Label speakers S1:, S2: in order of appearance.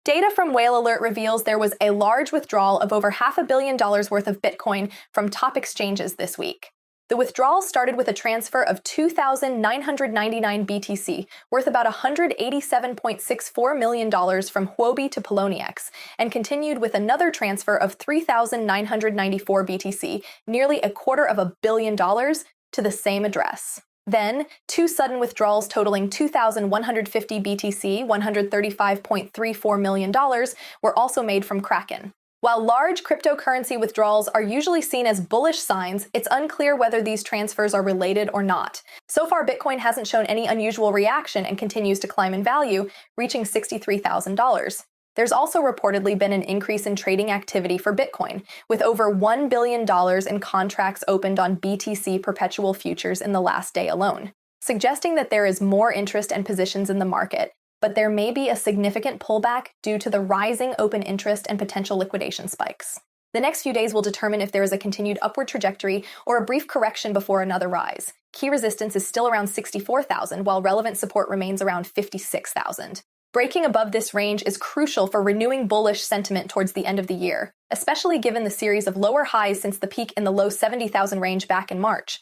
S1: Data from Whale Alert reveals there was a large withdrawal of over $500 million worth of Bitcoin from top exchanges this week. The withdrawal started with a transfer of 2,999 BTC, worth about $187.64 million from Huobi to Poloniex, and continued with another transfer of 3,994 BTC, nearly $250 million, to the same address. Then, two sudden withdrawals totaling 2,150 BTC, $135.34 million, were also made from Kraken. While large cryptocurrency withdrawals are usually seen as bullish signs, it's unclear whether these transfers are related or not. So far, Bitcoin hasn't shown any unusual reaction and continues to climb in value, reaching $63,000. There's also reportedly been an increase in trading activity for Bitcoin, with over $1 billion in contracts opened on BTC perpetual futures in the last day alone, suggesting that there is more interest and positions in the market, but there may be a significant pullback due to the rising open interest and potential liquidation spikes. The next few days will determine if there is a continued upward trajectory or a brief correction before another rise. Key resistance is still around 64,000, while relevant support remains around 56,000. Breaking above this range is crucial for renewing bullish sentiment towards the end of the year, especially given the series of lower highs since the peak in the low 70,000 range back in March.